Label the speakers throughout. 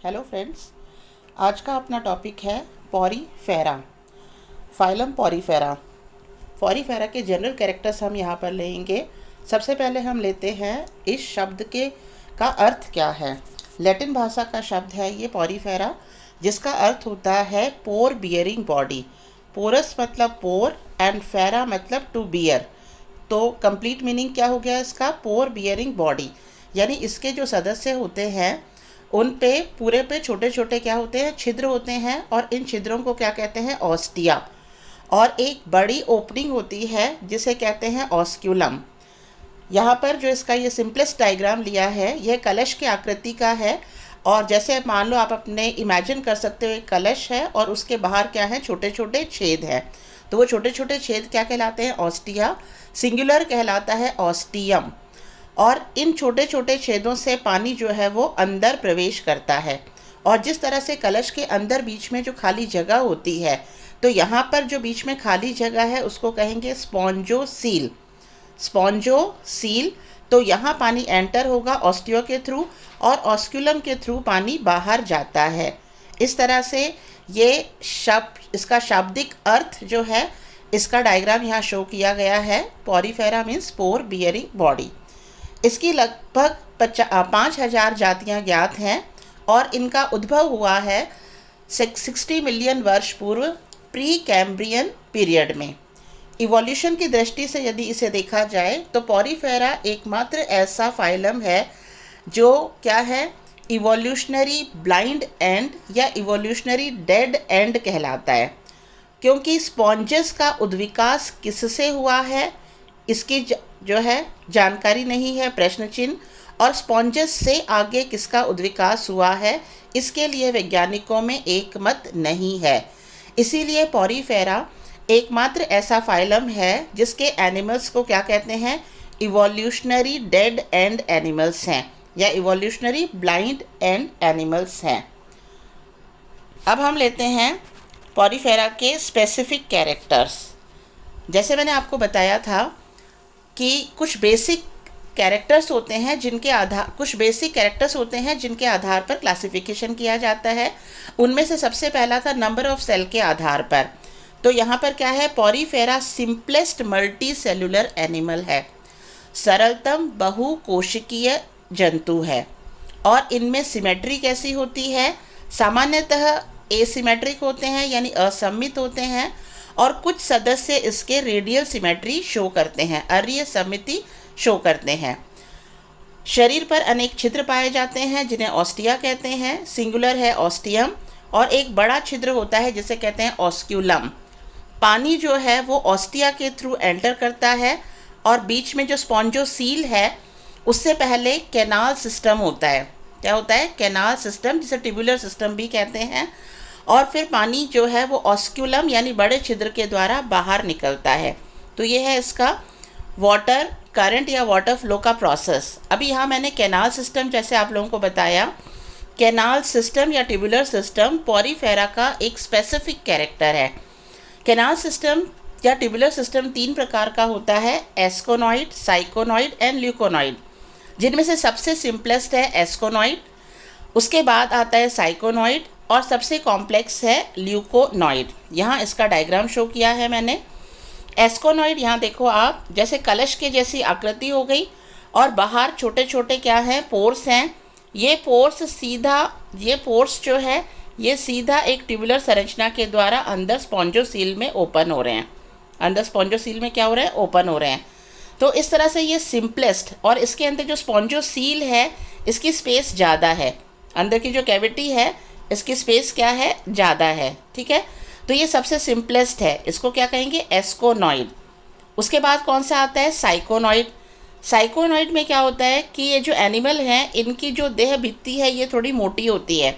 Speaker 1: Hello friends, आज का अपना टॉपिक है पॉरीफेरा, फाइलम पॉरीफेरा। पॉरीफेरा के जनरल कैरेक्टर्स हम यहाँ पर लेंगे। सबसे पहले हम लेते हैं इस शब्द के का अर्थ क्या है। लैटिन भाषा का शब्द है ये पॉरीफेरा, जिसका अर्थ होता है पोर बियरिंग बॉडी। पोरस मतलब पोर एंड फेरा मतलब टू बियर। तो कंप्लीट मीनिंग क्या हो गया इसका? पोर बियरिंग बॉडी, यानी इसके जो सदस्य होते हैं उन पे पूरे पे छोटे छोटे क्या होते हैं? छिद्र होते हैं, और इन छिद्रों को क्या कहते हैं? ऑस्टिया। और एक बड़ी ओपनिंग होती है जिसे कहते हैं ऑस्क्यूलम। यहाँ पर जो इसका ये सिंपलेस्ट डायग्राम लिया है, यह कलश की आकृति का है। और जैसे मान लो आप अपने इमेजिन कर सकते हो, एक कलश है और उसके बाहर क्या है? छोटे छोटे छेद हैं। तो वो छोटे छोटे छेद क्या कहलाते हैं? ऑस्टिया। सिंगुलर कहलाता है ऑस्टियम। और इन छोटे छोटे छेदों से पानी जो है वो अंदर प्रवेश करता है। और जिस तरह से कलश के अंदर बीच में जो खाली जगह होती है, तो यहाँ पर जो बीच में खाली जगह है उसको कहेंगे स्पॉन्जोसील। स्पॉन्जोसील। तो यहाँ पानी एंटर होगा ऑस्टियो के थ्रू, और ऑस्क्यूलम के थ्रू पानी बाहर जाता है। इस तरह से ये शब्द, इसका शाब्दिक अर्थ जो है, इसका डायग्राम यहाँ शो किया गया है। पॉरीफेरा मीन्स पोर बियरिंग बॉडी। इसकी लगभग 5000 जातियाँ ज्ञात हैं, और इनका उद्भव हुआ है 60 मिलियन वर्ष पूर्व प्री कैम्ब्रियन पीरियड में। इवोल्यूशन की दृष्टि से यदि इसे देखा जाए तो पॉरीफेरा एकमात्र ऐसा फाइलम है जो क्या है? इवोल्यूशनरी ब्लाइंड एंड या इवोल्यूशनरी डेड एंड कहलाता है। क्योंकि स्पॉन्जेस का उद्विकास किससे हुआ है, इसकी जो है जानकारी नहीं है, प्रश्न चिन्ह। और स्पॉन्जेस से आगे किसका उद्विकास हुआ है, इसके लिए वैज्ञानिकों में एक मत नहीं है। इसीलिए पॉरीफेरा एकमात्र ऐसा फाइलम है जिसके एनिमल्स को क्या कहते हैं? इवोल्यूशनरी डेड एंड एनिमल्स हैं, या इवोल्यूशनरी ब्लाइंड एंड एनिमल्स हैं। अब हम लेते हैं पॉरीफेरा के स्पेसिफिक कैरेक्टर्स। जैसे मैंने आपको बताया था कि कुछ बेसिक कैरेक्टर्स होते हैं जिनके आधार पर क्लासिफिकेशन किया जाता है। उनमें से सबसे पहला था नंबर ऑफ सेल के आधार पर। तो यहाँ पर क्या है? Porifera simplest multi cellular animal है, सरलतम बहुकोशिकीय जंतु है। और इनमें सिमेट्री कैसी होती है? सामान्यतः एसिमेट्रिक होते हैं, यानी असममित होते हैं। और कुछ सदस्य इसके रेडियल सिमेट्री शो करते हैं, अर्य सममिति शो करते हैं। शरीर पर अनेक छिद्र पाए जाते हैं जिन्हें ऑस्टिया कहते हैं। सिंगुलर है ऑस्टियम। और एक बड़ा छिद्र होता है जिसे कहते हैं ऑस्क्यूलम। पानी जो है वो ऑस्टिया के थ्रू एंटर करता है, और बीच में जो स्पॉन्जोसील है उससे पहले कैनाल सिस्टम होता है। क्या होता है? कैनाल सिस्टम, जिसे ट्यूबुलर सिस्टम भी कहते हैं। और फिर पानी जो है वो ऑस्क्यूलम यानी बड़े छिद्र के द्वारा बाहर निकलता है। तो ये है इसका वाटर करंट या वाटर फ्लो का प्रोसेस। अभी यहाँ मैंने कैनाल सिस्टम जैसे आप लोगों को बताया। कैनाल सिस्टम या ट्यूबुलर सिस्टम पॉरीफेरा का एक स्पेसिफिक कैरेक्टर है। कैनाल सिस्टम या ट्यूबुलर सिस्टम 3 प्रकार का होता है: एस्कोनॉइड, साइकोनॉइड एंड ल्यूकोनॉइड। जिनमें से सबसे सिंपलेस्ट है एस्कोनॉइड, उसके बाद आता है साइकोनॉइड, और सबसे कॉम्प्लेक्स है ल्यूकोनॉइड। यहाँ इसका डायग्राम शो किया है मैंने। एस्कोनॉइड यहाँ देखो आप, जैसे कलश के जैसी आकृति हो गई, और बाहर छोटे छोटे क्या हैं? पोर्स हैं। ये पोर्स जो है ये सीधा एक ट्यूबुलर संरचना के द्वारा अंदर स्पॉन्जोसील में ओपन हो रहे हैं। अंदर स्पॉन्जोसील में क्या हो रहा है? ओपन हो रहे हैं। तो इस तरह से ये सिंपलेस्ट, और इसके अंदर जो स्पॉन्जोसील है इसकी स्पेस ज़्यादा है। अंदर की जो कैविटी है इसकी स्पेस क्या है? ज़्यादा है। ठीक है, तो ये सबसे सिंपलेस्ट है। इसको क्या कहेंगे? एस्कोनॉइड। उसके बाद कौन सा आता है? साइकोनॉइड। साइकोनॉइड में क्या होता है कि ये जो एनिमल हैं इनकी जो देह भित्ति है ये थोड़ी मोटी होती है,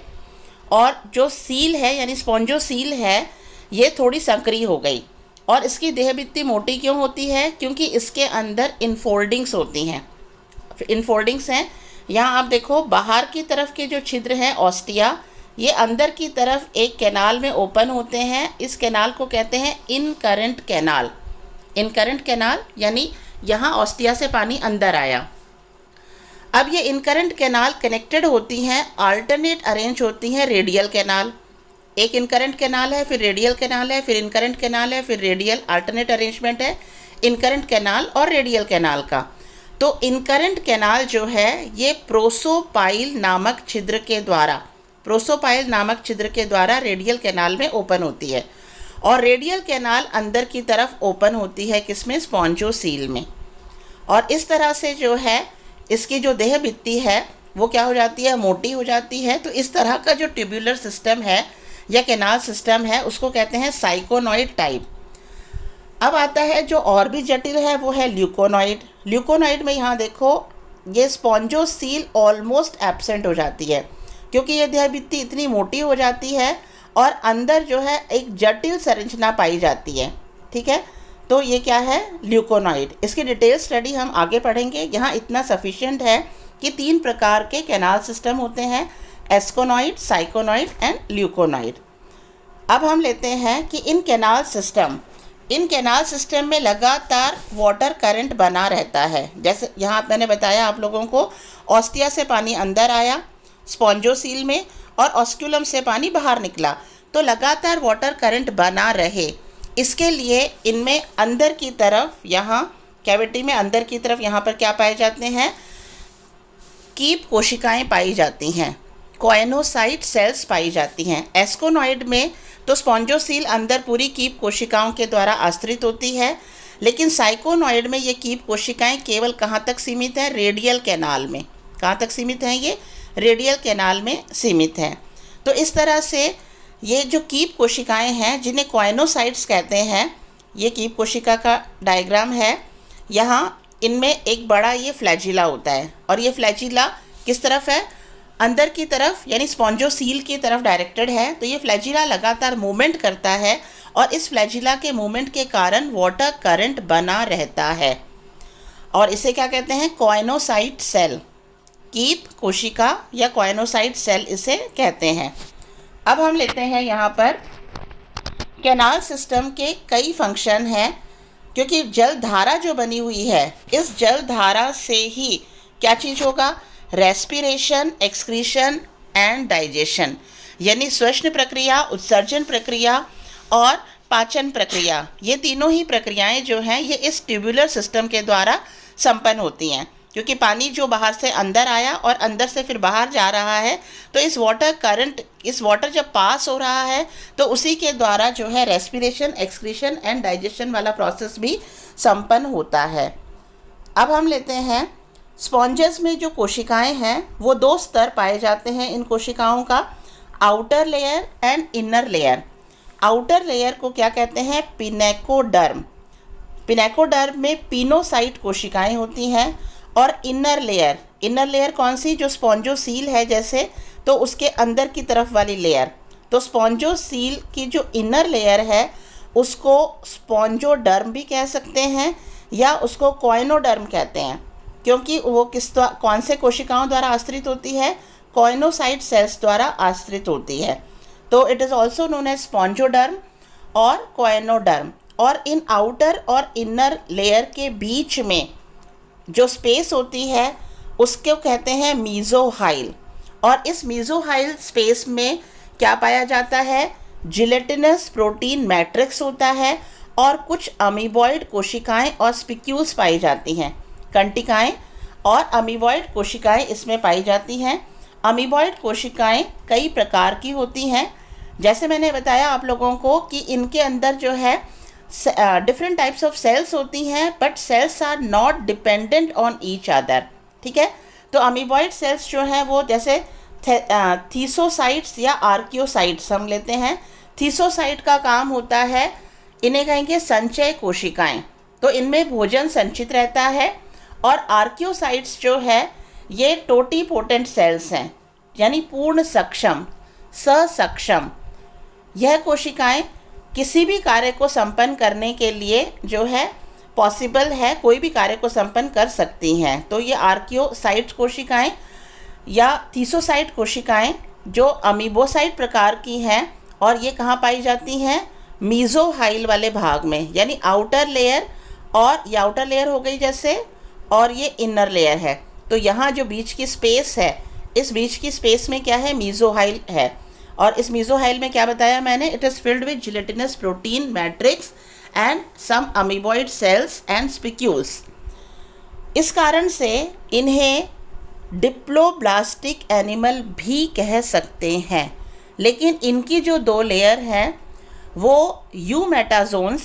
Speaker 1: और जो सील है यानी स्पॉन्जोसील है ये थोड़ी संकरी हो गई। और इसकी देह भित्ति मोटी क्यों होती है? क्योंकि इसके अंदर इनफोल्डिंग्स होती हैं। इनफोल्डिंग्स हैं, यहाँ आप देखो बाहर की तरफ के जो छिद्र हैं ऑस्टिया, ये अंदर की तरफ एक कैनाल में ओपन होते हैं। इस कैनाल को कहते हैं इनकरेंट कैनाल। इनकरेंट कैनाल यानी यहाँ ऑस्टिया से पानी अंदर आया। अब ये इनकरेंट कैनाल कनेक्टेड होती हैं, अल्टरनेट अरेंज होती हैं रेडियल कैनाल। एक इनकरेंट कैनाल है, फिर रेडियल कैनाल है, फिर इनकरेंट कैनाल है, फिर रेडियल, अल्टरनेट अरेंजमेंट है इनकरेंट कैनाल और रेडियल कैनाल का। तो इनकरेंट कैनाल जो है ये प्रोसोपाइल नामक छिद्र के द्वारा रेडियल कैनाल में ओपन होती है, और रेडियल कैनाल अंदर की तरफ ओपन होती है किसमें, स्पॉन्जोसील में। और इस तरह से जो है इसकी जो देह भित्ति है वो क्या हो जाती है, मोटी हो जाती है। तो इस तरह का जो ट्यूबुलर सिस्टम है या कैनाल सिस्टम है उसको कहते हैं साइकोनॉइड टाइप। अब आता है जो और भी जटिल है वो है ल्यूकोनॉइड। ल्यूकोनॉइड में यहाँ देखो ये स्पॉन्जोसील ऑलमोस्ट एब्सेंट हो जाती है, क्योंकि ये देह भित्ति इतनी मोटी हो जाती है और अंदर जो है एक जटिल संरचना पाई जाती है। ठीक है, तो ये क्या है, ल्यूकोनॉइड। इसकी डिटेल स्टडी हम आगे पढ़ेंगे। यहाँ इतना सफिशिएंट है कि 3 प्रकार के कैनाल सिस्टम होते हैं, एस्कोनॉइड, साइकोनॉइड एंड ल्यूकोनॉइड। अब हम लेते हैं कि इन कैनाल सिस्टम में लगातार वाटर करंट बना रहता है। जैसे यहाँ मैंने बताया आप लोगों को, ऑस्टिया से पानी अंदर आया स्पॉन्जोसील में और ऑस्क्यूलम से पानी बाहर निकला, तो लगातार वाटर करंट बना रहे इसके लिए इनमें अंदर की तरफ, यहाँ कैविटी में अंदर की तरफ यहाँ पर क्या पाए जाते हैं, कीप कोशिकाएं पाई जाती हैं, कोएनोसाइट सेल्स पाई जाती हैं। एस्कोनॉइड में तो स्पॉन्जोसील अंदर पूरी कीप कोशिकाओं के द्वारा आश्रित होती है, लेकिन साइकोनॉइड में ये कीप कोशिकाएं केवल कहाँ तक सीमित हैं, रेडियल कैनाल में। कहाँ तक सीमित हैं, ये रेडियल कैनाल में सीमित हैं। तो इस तरह से ये जो कीप कोशिकाएं हैं जिन्हें कोएनोसाइट्स कहते हैं, ये कीप कोशिका का डायग्राम है। यहाँ इनमें एक बड़ा ये फ्लैजिला होता है, और ये फ्लैजिला किस तरफ है, अंदर की तरफ, यानी स्पॉन्जोसील की तरफ डायरेक्टेड है। तो ये फ्लैजिला लगातार मूवमेंट करता है और इस फ्लैजिला के मूवमेंट के कारण वाटर करंट बना रहता है, और इसे क्या कहते हैं, कोएनोसाइट सेल, कीप कोशिका या कोएनोसाइट सेल इसे कहते हैं। अब हम लेते हैं यहाँ पर कैनाल सिस्टम के कई फंक्शन हैं, क्योंकि जल धारा जो बनी हुई है इस जल धारा से ही क्या चीज़ होगा, रेस्पिरेशन, एक्सक्रीशन एंड डाइजेशन, यानी श्वसन प्रक्रिया, उत्सर्जन प्रक्रिया और पाचन प्रक्रिया, ये तीनों ही प्रक्रियाएं जो हैं ये इस ट्यूबुलर सिस्टम के द्वारा संपन्न होती हैं। क्योंकि पानी जो बाहर से अंदर आया और अंदर से फिर बाहर जा रहा है, तो इस वाटर जब पास हो रहा है तो उसी के द्वारा जो है रेस्पिरेशन, एक्सक्रीशन एंड डाइजेशन वाला प्रोसेस भी संपन्न होता है। अब हम लेते हैं स्पॉन्जेस में जो कोशिकाएं हैं वो 2 स्तर पाए जाते हैं इन कोशिकाओं का, outer layer and inner layer. Outer layer को क्या कहते हैं, पिनेकोडर्म। पिनेकोडर्म में पिनोसाइट कोशिकाएं होती हैं, और इनर लेयर कौन सी, जो स्पॉन्जोसील है जैसे, तो उसके अंदर की तरफ वाली लेयर। तो स्पॉन्जोसील की जो इनर लेयर है उसको स्पॉन्जोडर्म भी कह सकते हैं या उसको कोएनोडर्म कहते हैं, क्योंकि वो कौन से कोशिकाओं द्वारा आश्रित होती है, कोएनोसाइट सेल्स द्वारा आश्रित होती है। तो it is also known as spongioderm और कोएनोडर्म। और इन आउटर और इनर लेयर के बीच में जो स्पेस होती है उसको कहते हैं मीज़ोहाइल, और इस मीज़ोहाइल स्पेस में क्या पाया जाता है, जिलेटिनस प्रोटीन मैट्रिक्स होता है, और कुछ अमीबॉइड कोशिकाएं और स्पिक्यूल्स पाई जाती हैं, कंटिकाएं और अमीबॉइड कोशिकाएं इसमें पाई जाती हैं। अमीबॉइड कोशिकाएं कई प्रकार की होती हैं, जैसे मैंने बताया आप लोगों को कि इनके अंदर जो है डिफरेंट टाइप्स ऑफ सेल्स होती हैं, but cells are not dependent on each other. ठीक है, तो अमीबॉइड सेल्स जो हैं वो जैसे थीसोसाइट्स या आर्कियोसाइट्स हम लेते हैं। थीसोसाइट का काम होता है, इन्हें कहेंगे संचय कोशिकाएं, तो इनमें भोजन संचित रहता है। और आर्कियोसाइट्स जो है ये टोटीपोटेंट सेल्स हैं, यानी पूर्ण सक्षम, सक्षम। यह कोशिकाएं किसी भी कार्य को संपन्न करने के लिए जो है पॉसिबल है, कोई भी कार्य को संपन्न कर सकती हैं। तो ये आर्कियोसाइट कोशिकाएं या थीसोसाइट कोशिकाएं जो अमीबोसाइट प्रकार की हैं, और ये कहाँ पाई जाती हैं, मीज़ोहाइल वाले भाग में, यानी आउटर लेयर, और ये आउटर लेयर हो गई जैसे, और ये इनर लेयर है। तो यहाँ जो बीच की स्पेस है, इस बीच की स्पेस में क्या है, मीजोहाइल है। और इस मीजोहाइल में क्या बताया मैंने, it is filled with gelatinous protein matrix and some amoeboid cells and spicules. इस कारण से इन्हें डिप्लोब्लास्टिक एनिमल भी कह सकते हैं। लेकिन इनकी जो 2 लेयर हैं वो यूमेटाजोन्स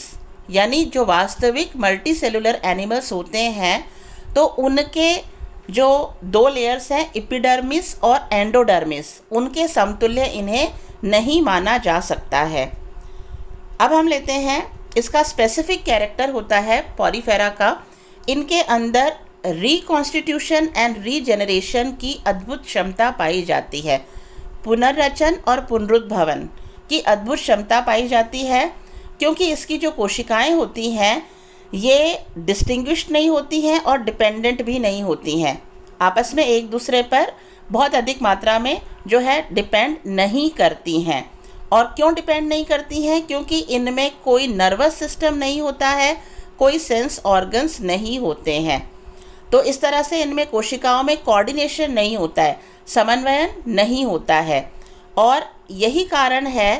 Speaker 1: यानी जो वास्तविक मल्टीसेलुलर एनिमल्स होते हैं, तो उनके जो 2 लेयर्स हैं एपिडर्मिस और एंडोडर्मिस, उनके समतुल्य इन्हें नहीं माना जा सकता है। अब हम लेते हैं इसका स्पेसिफिक कैरेक्टर होता है पॉरीफेरा का, इनके अंदर रिकॉन्स्टिट्यूशन एंड रीजेनरेशन की अद्भुत क्षमता पाई जाती है। पुनर्रचन और पुनरुद्भवन की अद्भुत क्षमता पाई जाती है, क्योंकि इसकी जो कोशिकाएं होती हैं ये डिस्टिंग्विश्ड नहीं होती हैं और डिपेंडेंट भी नहीं होती हैं, आपस में एक दूसरे पर बहुत अधिक मात्रा में जो है डिपेंड नहीं करती हैं। और क्यों डिपेंड नहीं करती हैं, क्योंकि इनमें कोई नर्वस सिस्टम नहीं होता है, कोई सेंस ऑर्गन्स नहीं होते हैं। तो इस तरह से इनमें कोशिकाओं में कोऑर्डिनेशन नहीं होता है, समन्वयन नहीं होता है। और यही कारण है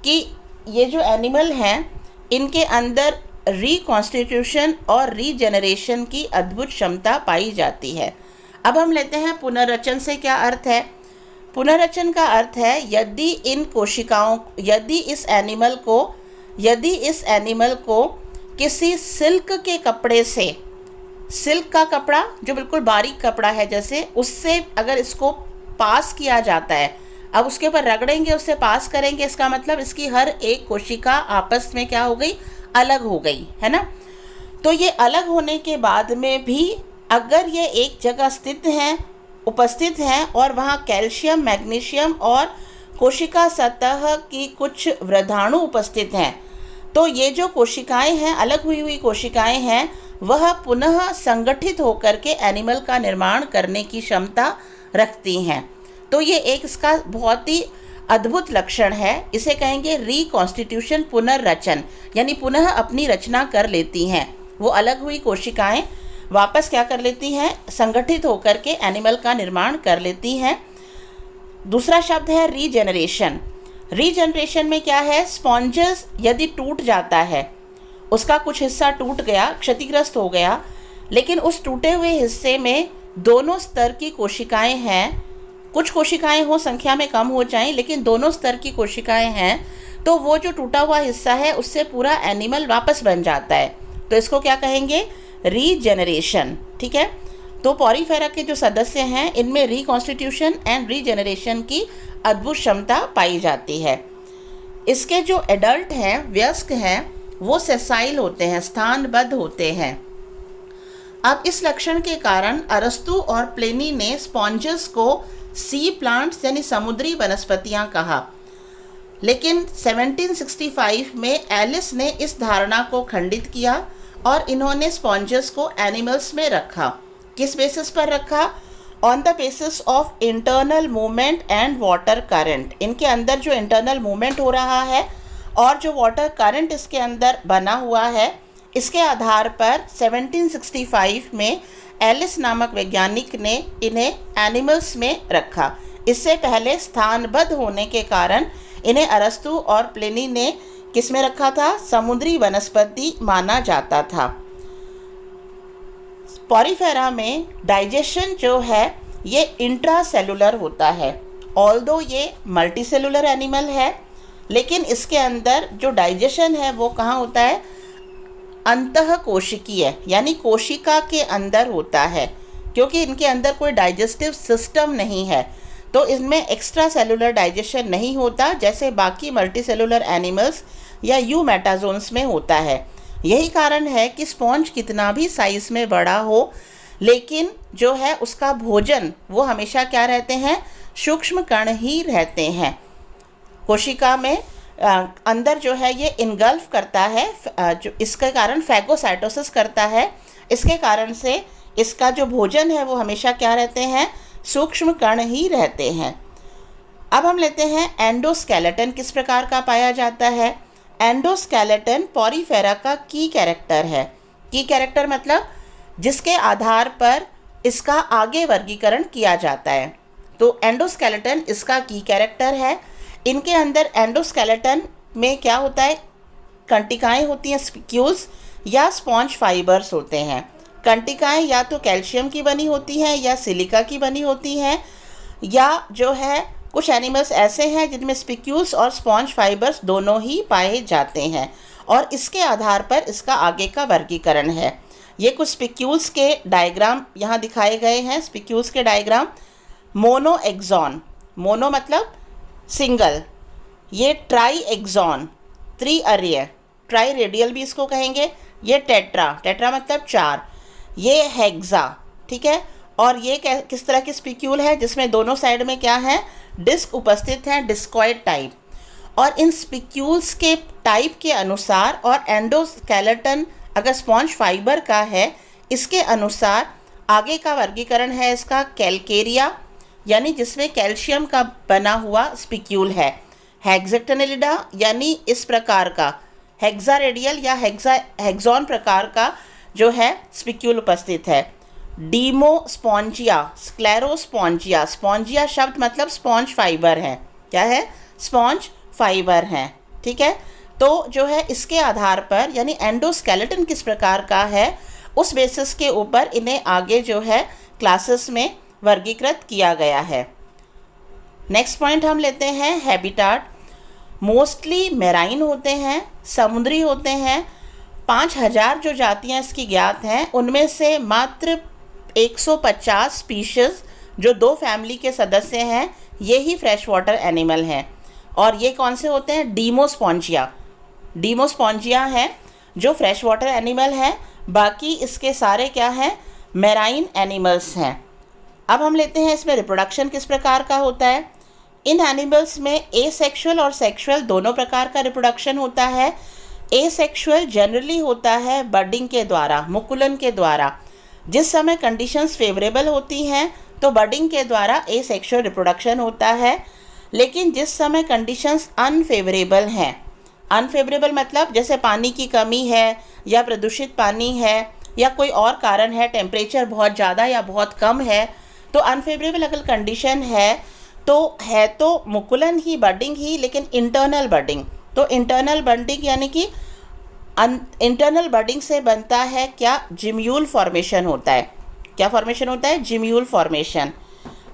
Speaker 1: कि ये जो एनिमल हैं इनके अंदर रिकॉन्स्टिट्यूशन और रीजेनरेशन की अद्भुत क्षमता पाई जाती है। अब हम लेते हैं पुनर्रचन से क्या अर्थ है। पुनर्रचन का अर्थ है यदि इन कोशिकाओं यदि इस एनिमल को किसी सिल्क के कपड़े से, सिल्क का कपड़ा जो बिल्कुल बारीक कपड़ा है जैसे, उससे अगर इसको पास किया जाता है, अब उसके ऊपर रगड़ेंगे, उससे पास करेंगे, इसका मतलब इसकी हर एक कोशिका आपस में क्या हो गई, अलग हो गई, है ना। तो ये अलग होने के बाद में भी अगर ये एक जगह उपस्थित हैं और वहाँ कैल्शियम, मैग्नीशियम और कोशिका सतह की कुछ वृद्धाणु उपस्थित हैं, तो ये जो कोशिकाएं हैं, अलग हुई कोशिकाएं हैं, वह पुनः संगठित होकर के एनिमल का निर्माण करने की क्षमता रखती हैं। तो ये एक इसका बहुत ही अद्भुत लक्षण है, इसे कहेंगे रिकॉन्स्टिट्यूशन, पुनर्रचन, यानी पुनः अपनी रचना कर लेती हैं। वो अलग हुई कोशिकाएं वापस क्या कर लेती हैं, संगठित होकर के एनिमल का निर्माण कर लेती हैं। दूसरा शब्द है रीजेनरेशन। रीजेनरेशन में क्या है, स्पॉन्जेस यदि टूट जाता है, उसका कुछ हिस्सा टूट गया, क्षतिग्रस्त हो गया, लेकिन उस टूटे हुए हिस्से में दोनों स्तर की कोशिकाएं हैं, कुछ कोशिकाएं हो संख्या में कम हो जाएं, लेकिन दोनों स्तर की कोशिकाएं हैं, तो वो जो टूटा हुआ हिस्सा है उससे पूरा एनिमल वापस बन जाता है। तो इसको क्या कहेंगे, रीजेनरेशन। ठीक है, तो पॉरीफेरा के जो सदस्य हैं इनमें रिकॉन्स्टिट्यूशन एंड रीजेनरेशन की अद्भुत क्षमता पाई जाती है। इसके जो एडल्ट हैं, वयस्क हैं, वो सेसाइल होते हैं, स्थानबद्ध होते हैं। अब इस लक्षण के कारण अरस्तु और प्लिनी ने स्पॉन्जेस को सी प्लांट्स यानी समुद्री वनस्पतियां कहा, लेकिन 1765 में एलिस ने इस धारणा को खंडित किया और इन्होंने स्पॉन्जेस को एनिमल्स में रखा। किस बेसिस पर रखा, on the basis of internal movement and water current. इनके अंदर जो इंटरनल मूवमेंट हो रहा है और जो वाटर करंट इसके अंदर बना हुआ है, इसके आधार पर 1765 में एलिस नामक वैज्ञानिक ने इन्हें एनिमल्स में रखा। इससे पहले स्थानबद्ध होने के कारण इन्हें अरस्तु और प्लिनी ने किस में रखा था, समुद्री वनस्पति माना जाता था। पॉरीफेरा में डाइजेशन जो है ये इंट्रासेलुलर होता है। ऑल्दो ये मल्टीसेलुलर एनिमल है, लेकिन इसके अंदर जो डाइजेशन है वो कहाँ होता है, अंतःकोशिकीय यानी कोशिका के अंदर होता है, क्योंकि इनके अंदर कोई डाइजेस्टिव सिस्टम नहीं है, तो इनमें एक्स्ट्रा सेलुलर डाइजेशन नहीं होता जैसे बाकी मल्टीसेलुलर एनिमल्स या यूमेटाजोन्स में होता है। यही कारण है कि स्पॉन्ज कितना भी साइज में बड़ा हो, लेकिन जो है उसका भोजन वो हमेशा क्या रहते हैं, सूक्ष्म कण ही रहते हैं। कोशिका में अंदर जो है ये इनगल्फ करता है, जो इसके कारण फैगोसाइटोसिस करता है, इसके कारण से इसका जो भोजन है वो हमेशा क्या रहते हैं, सूक्ष्म कण ही रहते हैं। अब हम लेते हैं एंडोस्केलेटन किस प्रकार का पाया जाता है। एंडोस्केलेटन पॉरीफेरा का की कैरेक्टर है। की कैरेक्टर मतलब जिसके आधार पर इसका आगे वर्गीकरण किया जाता है। तो एंडोस्केलेटन इसका की कैरेक्टर है। इनके अंदर एंडोस्केलेटन में क्या होता है, कंटिकाएं होती हैं, स्पिक्यूल्स या स्पॉन्ज फाइबर्स होते हैं। कंटिकाएं या तो कैल्शियम की बनी होती हैं या सिलिका की बनी होती हैं, या जो है कुछ एनिमल्स ऐसे हैं जिनमें स्पिक्यूल्स और स्पॉन्ज फाइबर्स दोनों ही पाए जाते हैं, और इसके आधार पर इसका आगे का वर्गीकरण है। ये कुछ स्पिक्यूल्स के डायग्राम यहाँ दिखाए गए हैं। स्पिक्यूल्स के डायग्राम, मोनो एक्सॉन, मोनो मतलब सिंगल, ये ट्राई एक्सॉन त्रिअर्य, ट्राई रेडियल भी इसको कहेंगे, ये टेट्रा, टेट्रा मतलब चार, ये हेक्सा, ठीक है। और ये किस तरह की स्पिक्यूल है जिसमें दोनों साइड में क्या है, डिस्क उपस्थित है, डिस्कॉइड टाइप। और इन स्पिक्यूल्स के टाइप के अनुसार और एंडोस्केलेटन अगर स्पॉन्ज फाइबर का है, इसके अनुसार आगे का वर्गीकरण है इसका कैल्केरिया, यानी जिसमें कैल्शियम का बना हुआ स्पिक्यूल है। हेक्सेक्टेनेलिडा यानी इस प्रकार का हेक्सा रेडियल या हेक्सॉन प्रकार का जो है स्पिक्यूल उपस्थित है। डीमोस्पॉन्जिया, स्क्लेरोस्पॉन्जिया, स्पॉन्जिया शब्द मतलब स्पॉन्ज फाइबर है, क्या है, स्पॉन्ज फाइबर हैं, ठीक है। तो जो है इसके आधार पर यानी एंडोस्केलेटन किस प्रकार का है, उस बेसिस के ऊपर इन्हें आगे जो है क्लासेस में वर्गीकृत किया गया है। नेक्स्ट पॉइंट हम लेते हैं हैबिटाट। मोस्टली मेराइन होते हैं, समुद्री होते हैं। 5000 जो जातियां इसकी ज्ञात हैं, उनमें से मात्र 150 स्पीशीज़ जो 2 फैमिली के सदस्य हैं, ये ही फ्रेश वाटर एनिमल हैं। और ये कौन से होते हैं, डीमोस्पॉन्जिया, डीमोस्पॉन्जिया हैं जो फ्रेश वाटर एनिमल हैं, बाकी इसके सारे क्या हैं, मेराइन एनिमल्स हैं। अब हम लेते हैं इसमें रिप्रोडक्शन किस प्रकार का होता है। इन एनिमल्स में एसेक्सुअल और सेक्सुअल दोनों प्रकार का रिप्रोडक्शन होता है। एसेक्सुअल जनरली होता है बर्डिंग के द्वारा, मुकुलन के द्वारा। जिस समय कंडीशंस फेवरेबल होती हैं तो बर्डिंग के द्वारा एसेक्सुअल रिप्रोडक्शन होता है, लेकिन जिस समय कंडीशंस अनफेवरेबल हैं, अनफेवरेबल मतलब जैसे पानी की कमी है या प्रदूषित पानी है या कोई और कारण है, टेम्परेचर बहुत ज़्यादा या बहुत कम है, तो अनफेवरेबल अगर कंडीशन है तो मुकुलन ही, बर्डिंग ही, लेकिन इंटरनल बर्डिंग। तो इंटरनल बर्डिंग यानी कि इंटरनल बर्डिंग से बनता है क्या, जिम्यूल फॉर्मेशन होता है। क्या फॉर्मेशन होता है, जिम्यूल फॉर्मेशन।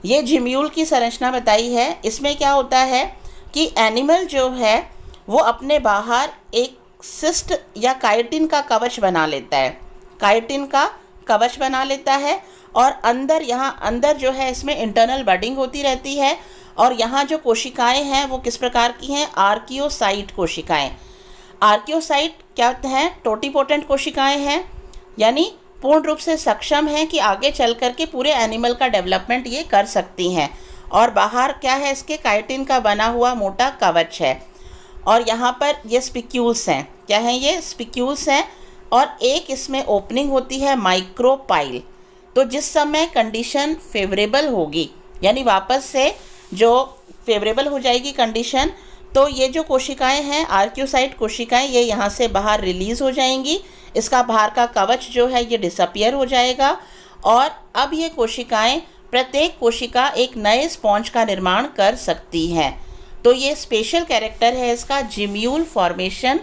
Speaker 1: ये जिम्यूल की संरचना बताई है। इसमें क्या होता है कि एनिमल जो है वो अपने बाहर एक सिस्ट या काइटिन का कवच बना लेता है, काइटिन का कवच बना लेता है, और अंदर यहाँ अंदर जो है इसमें इंटरनल बर्डिंग होती रहती है। और यहाँ जो कोशिकाएं हैं वो किस प्रकार की हैं, आर्कियोसाइट कोशिकाएं। आर्कियोसाइट क्या होते हैं, टोटीपोटेंट कोशिकाएं हैं, यानी पूर्ण रूप से सक्षम हैं कि आगे चल कर के पूरे एनिमल का डेवलपमेंट ये कर सकती हैं। और बाहर क्या है, इसके काइटिन का बना हुआ मोटा कवच है। और यहाँ पर ये स्पिक्यूल्स हैं, क्या हैं, ये स्पिक्यूल्स हैं। और एक इसमें ओपनिंग होती है माइक्रोपाइल। तो जिस समय कंडीशन फेवरेबल होगी, यानी वापस से जो फेवरेबल हो जाएगी कंडीशन, तो ये जो कोशिकाएं हैं, आर्कियोसाइट कोशिकाएं, ये यहाँ से बाहर रिलीज़ हो जाएंगी। इसका बाहर का कवच जो है ये डिसअपियर हो जाएगा, और अब ये कोशिकाएं, प्रत्येक कोशिका एक नए स्पॉन्ज का निर्माण कर सकती हैं। तो ये स्पेशल कैरेक्टर है इसका, जिम्यूल फॉर्मेशन।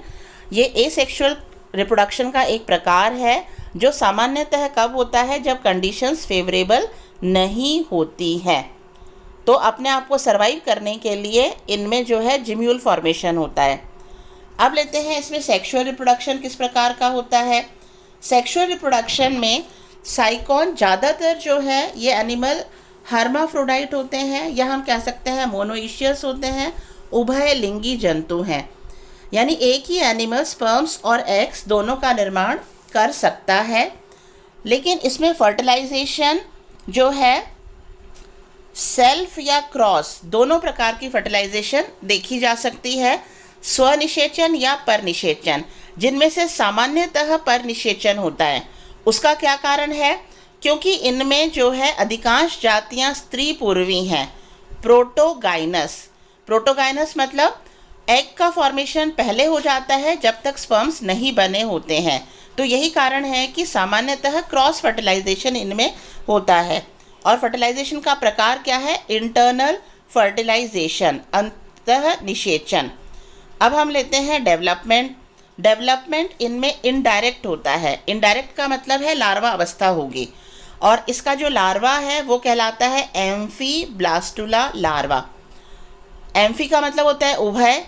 Speaker 1: ये एसेक्सुअल रिप्रोडक्शन का एक प्रकार है जो सामान्यतः कब होता है, जब कंडीशंस फेवरेबल नहीं होती हैं। तो अपने आप को सर्वाइव करने के लिए इनमें जो है जिम्यूल फॉर्मेशन होता है। अब लेते हैं इसमें सेक्सुअल रिप्रोडक्शन किस प्रकार का होता है। सेक्सुअल रिप्रोडक्शन में साइकॉन ज़्यादातर जो है ये एनिमल हर्माफ्रोडाइट होते हैं, या हम कह सकते हैं मोनोइशियस होते हैं, उभय लिंगी जंतु हैं। यानी एक ही एनिमल स्पर्म्स और एग्स दोनों का निर्माण कर सकता है, लेकिन इसमें फर्टिलाइजेशन जो है सेल्फ या क्रॉस दोनों प्रकार की फर्टिलाइजेशन देखी जा सकती है, स्वनिषेचन या परनिषेचन, जिनमें से सामान्यतः परनिषेचन होता है। उसका क्या कारण है, क्योंकि इनमें जो है अधिकांश जातियां स्त्री पूर्वी हैं। प्रोटोगाइनस, प्रोटोगाइनस मतलब एग का फॉर्मेशन पहले हो जाता है जब तक स्पर्म्स नहीं बने होते हैं। तो यही कारण है कि सामान्यतः क्रॉस फर्टिलाइजेशन इनमें होता है। और फर्टिलाइजेशन का प्रकार क्या है? इंटरनल फर्टिलाइजेशन, अंतः निषेचन। अब हम लेते हैं डेवलपमेंट। डेवलपमेंट इनमें इनडायरेक्ट होता है। इनडायरेक्ट का मतलब है लार्वा अवस्था होगी, और इसका जो लार्वा है वो कहलाता है एम्फीब्लास्टुला लार्वा। एम्फी का मतलब होता है उभय,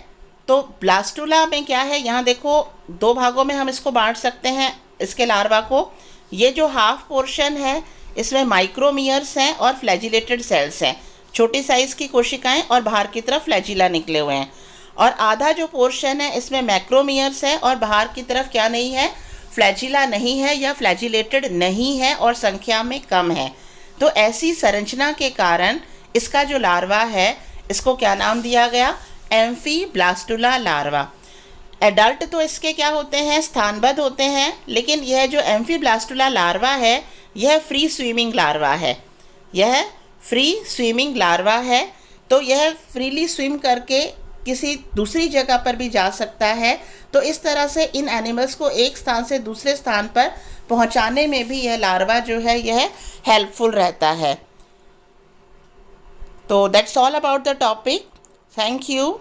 Speaker 1: तो ब्लास्टुला में क्या है, यहाँ देखो दो भागों में हम इसको बांट सकते हैं इसके लार्वा को। ये जो हाफ पोर्शन है इसमें माइक्रोमियर्स हैं और फ्लैजिलेटेड सेल्स हैं, छोटी साइज़ की कोशिकाएं, और बाहर की तरफ फ्लैजिला निकले हुए हैं। और आधा जो पोर्शन है इसमें मैक्रोमियर्स है और बाहर की तरफ क्या नहीं है, फ्लैजिला नहीं है या फ्लैजिलेटेड नहीं है और संख्या में कम है। तो ऐसी संरचना के कारण इसका जो लार्वा है इसको क्या नाम दिया गया? एम्फीब्लास्टुला लार्वा। एडल्ट तो इसके क्या होते हैं, स्थानबद्ध होते हैं, लेकिन यह जो एम्फीब्लास्टुला लार्वा है यह फ्री स्विमिंग लार्वा है। यह फ्री स्विमिंग लार्वा है, तो यह फ्रीली स्विम करके किसी दूसरी जगह पर भी जा सकता है। तो इस तरह से इन एनिमल्स को एक स्थान से दूसरे स्थान पर पहुंचाने में भी यह लार्वा जो है यह हेल्पफुल रहता है। तो that's all about the topic. Thank you.